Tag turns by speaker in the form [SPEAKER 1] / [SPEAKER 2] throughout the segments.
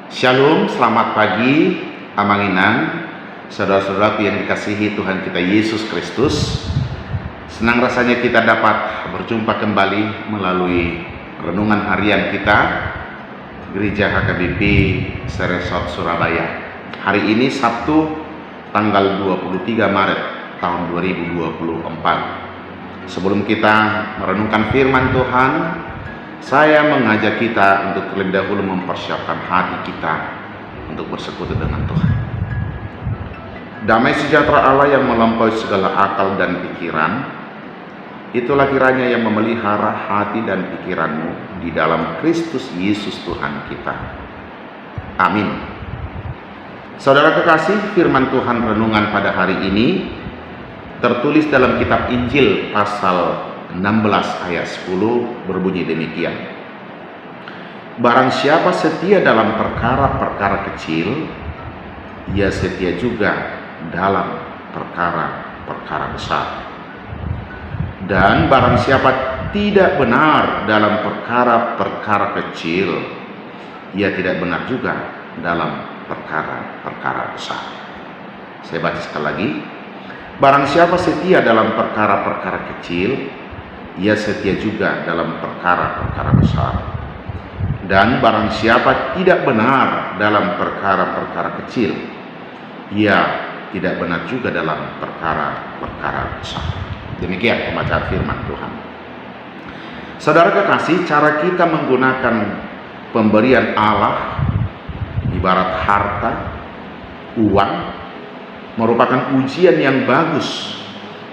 [SPEAKER 1] Shalom, selamat pagi, Amanginan, saudara-saudaraku yang dikasihi Tuhan kita Yesus Kristus. Senang rasanya kita dapat berjumpa kembali melalui renungan harian kita, Gereja HKBP Seresot Surabaya. Hari ini Sabtu, tanggal 23 Maret tahun 2024. Sebelum kita merenungkan firman Tuhan, saya mengajak kita untuk terlebih dahulu mempersiapkan hati kita untuk bersekutu dengan Tuhan. Damai sejahtera Allah yang melampaui segala akal dan pikiran, itulah kiranya yang memelihara hati dan pikiranmu di dalam Kristus Yesus Tuhan kita. Amin. Saudara kekasih, firman Tuhan renungan pada hari ini tertulis dalam kitab Injil pasal 16 ayat 10 berbunyi demikian. Barang siapa setia dalam perkara-perkara kecil, ia setia juga dalam perkara-perkara besar. Dan barang siapa tidak benar dalam perkara-perkara kecil, ia tidak benar juga dalam perkara-perkara besar. Saya baca sekali lagi. Barang siapa setia dalam perkara-perkara kecil, ia setia juga dalam perkara-perkara besar. Dan barang siapa tidak benar dalam perkara-perkara kecil, ia tidak benar juga dalam perkara-perkara besar. Demikian pembacaan firman Tuhan. Saudara kekasih, cara kita menggunakan pemberian Allah, ibarat harta, uang, merupakan ujian yang bagus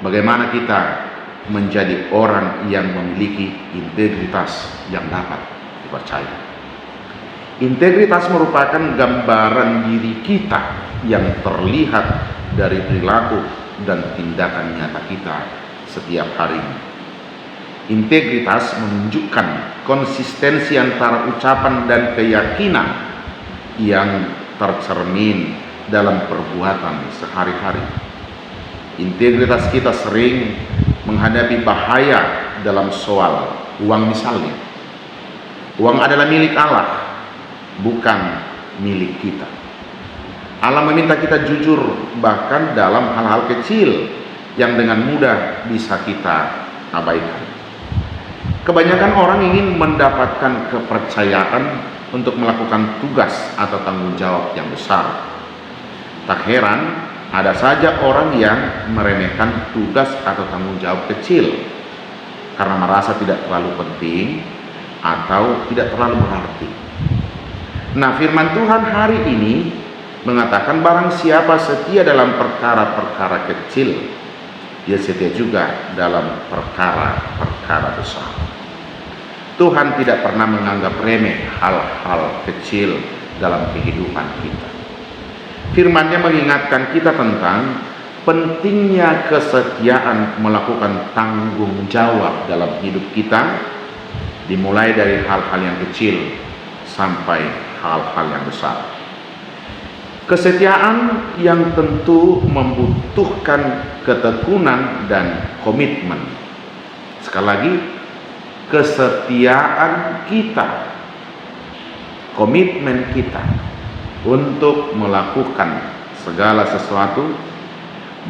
[SPEAKER 1] bagaimana kita menjadi orang yang memiliki integritas yang dapat dipercaya. Integritas merupakan gambaran diri kita yang terlihat dari perilaku dan tindakan nyata kita setiap harinya. Integritas menunjukkan konsistensi antara ucapan dan keyakinan yang tercermin dalam perbuatan sehari-hari. Integritas kita sering menghadapi bahaya dalam soal uang misalnya. Uang adalah milik Allah, bukan milik kita. Allah meminta kita jujur bahkan dalam hal-hal kecil yang dengan mudah bisa kita abaikan. Kebanyakan orang ingin mendapatkan kepercayaan untuk melakukan tugas atau tanggung jawab yang besar. Tak heran ada saja orang yang meremehkan tugas atau tanggung jawab kecil karena merasa tidak terlalu penting atau tidak terlalu berarti. Nah, firman Tuhan hari ini mengatakan barang siapa setia dalam perkara-perkara kecil, dia setia juga dalam perkara-perkara besar. Tuhan tidak pernah menganggap remeh hal-hal kecil dalam kehidupan kita. Firman-Nya mengingatkan kita tentang pentingnya kesetiaan melakukan tanggung jawab dalam hidup kita, dimulai dari hal-hal yang kecil sampai hal-hal yang besar. Kesetiaan yang tentu membutuhkan ketekunan dan komitmen. Sekali lagi, kesetiaan kita, komitmen kita untuk melakukan segala sesuatu,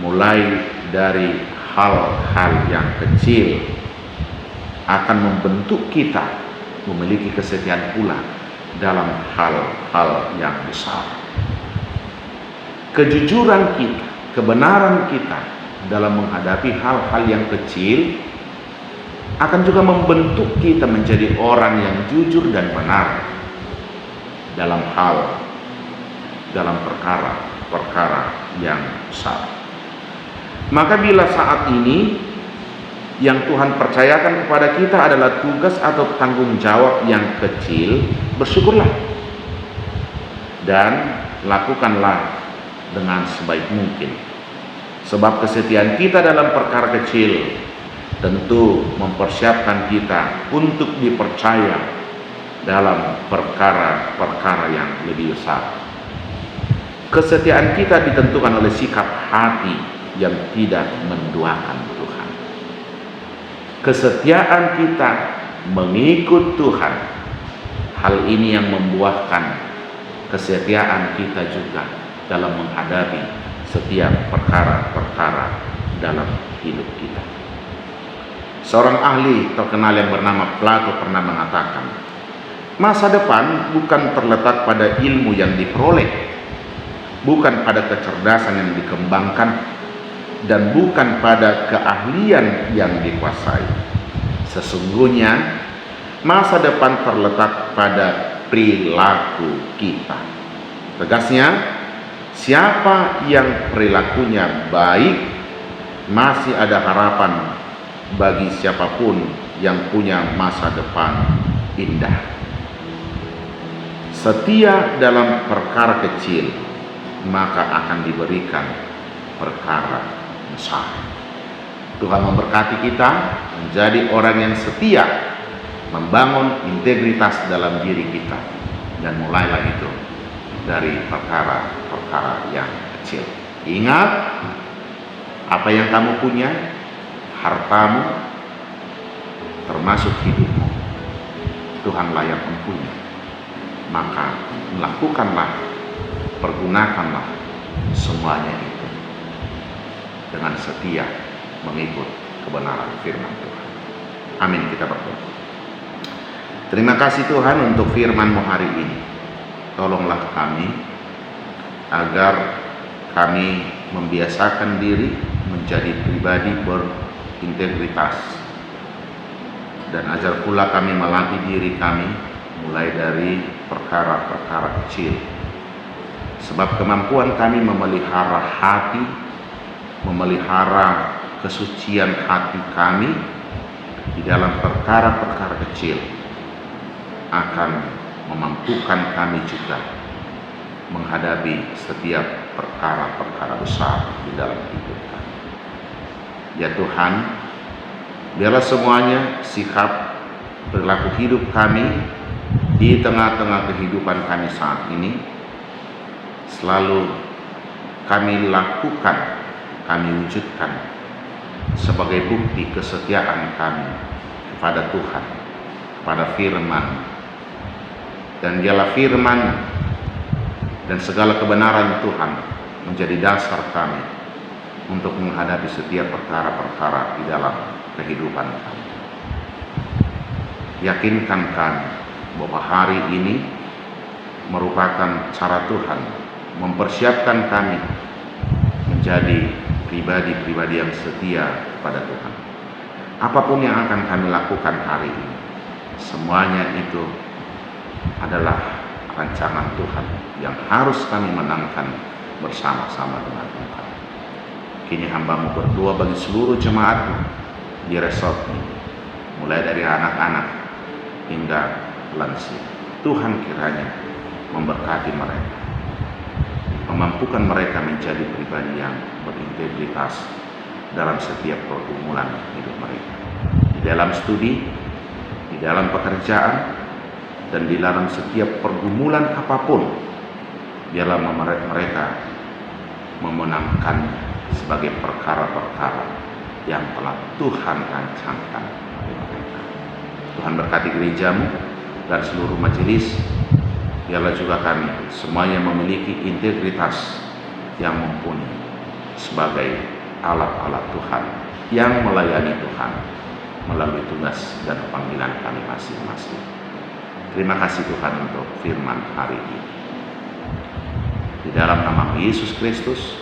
[SPEAKER 1] mulai dari hal-hal yang kecil, akan membentuk kita memiliki kesetiaan pula dalam hal-hal yang besar. Kejujuran kita, kebenaran kita dalam menghadapi hal-hal yang kecil akan juga membentuk kita menjadi orang yang jujur dan benar dalam perkara-perkara yang besar. Maka bila saat ini yang Tuhan percayakan kepada kita adalah tugas atau tanggung jawab yang kecil, bersyukurlah dan lakukanlah dengan sebaik mungkin. Sebab kesetiaan kita dalam perkara kecil tentu mempersiapkan kita untuk dipercaya dalam perkara-perkara yang lebih besar. Kesetiaan kita ditentukan oleh sikap hati yang tidak menduakan Tuhan. Kesetiaan kita mengikut Tuhan, hal ini yang membuahkan kesetiaan kita juga dalam menghadapi setiap perkara-perkara dalam hidup kita. Seorang ahli terkenal yang bernama Plato pernah mengatakan, masa depan bukan terletak pada ilmu yang diperoleh, bukan pada kecerdasan yang dikembangkan, dan bukan pada keahlian yang dikuasai. Sesungguhnya masa depan terletak pada perilaku kita. Tegasnya, siapa yang perilakunya baik, masih ada harapan bagi siapapun yang punya masa depan indah. Setia dalam perkara kecil, maka akan diberikan perkara besar. Tuhan memberkati kita menjadi orang yang setia, membangun integritas dalam diri kita, dan mulailah itu dari perkara-perkara yang kecil. Ingat, apa yang kamu punya, hartamu, termasuk hidupmu, Tuhanlah yang mempunyai. Maka lakukanlah, pergunakanlah semuanya itu dengan setia mengikut kebenaran firman Tuhan. Amin. Kita berdoa. Terima kasih Tuhan untuk firman-Mu hari ini. Tolonglah kami agar kami membiasakan diri menjadi pribadi berintegritas, dan ajar pula kami melatih diri kami mulai dari perkara-perkara kecil, sebab kemampuan kami memelihara hati, memelihara kesucian hati kami di dalam perkara-perkara kecil akan memampukan kami juga menghadapi setiap perkara-perkara besar di dalam hidup kami. Ya Tuhan, biarlah semuanya sikap perilaku hidup kami di tengah-tengah kehidupan kami saat ini selalu kami lakukan, kami wujudkan sebagai bukti kesetiaan kami kepada Tuhan, kepada firman, dan biarlah firman dan segala kebenaran Tuhan menjadi dasar kami untuk menghadapi setiap perkara-perkara di dalam kehidupan kami. Yakinkan kami bahwa hari ini merupakan cara Tuhan mempersiapkan kami menjadi pribadi-pribadi yang setia kepada Tuhan. Apapun yang akan kami lakukan hari ini, semuanya itu adalah rancangan Tuhan yang harus kami menangkan bersama-sama dengan Tuhan. Kini hamba-Mu berdoa bagi seluruh jemaat-Mu di resort ini, mulai dari anak-anak hingga lansia. Tuhan kiranya memberkati mereka, memampukan mereka menjadi pribadi yang berintegritas dalam setiap pergumulan hidup mereka, di dalam studi, di dalam pekerjaan, dan di dalam setiap pergumulan apapun. Biarlah mereka memenangkan sebagai perkara-perkara yang telah Tuhan rancangkan bagi mereka. Tuhan berkati gereja-Mu dan seluruh majelis. Biarlah juga kami semuanya memiliki integritas yang mumpuni sebagai alat-alat Tuhan yang melayani Tuhan melalui tugas dan panggilan kami masing-masing. Terima kasih Tuhan untuk firman hari ini. Di dalam nama Yesus Kristus,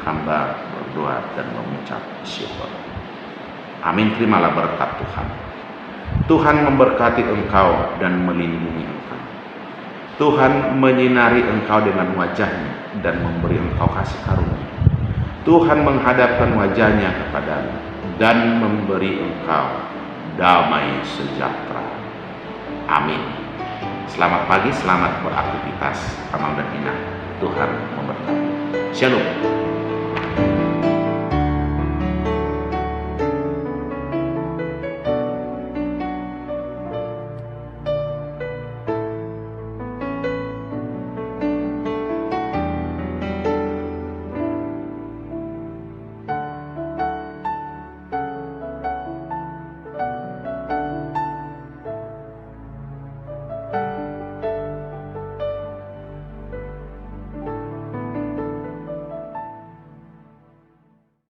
[SPEAKER 1] hamba berdoa dan mengucap syukur. Amin. Terimalah berkat Tuhan. Tuhan memberkati engkau dan melindungi engkau. Tuhan menyinari engkau dengan wajah-Nya dan memberi engkau kasih karunia. Tuhan menghadapkan wajah-Nya kepadamu dan memberi engkau damai sejahtera. Amin. Selamat pagi, selamat beraktivitas amal dan inah. Tuhan memberkati. Shalom.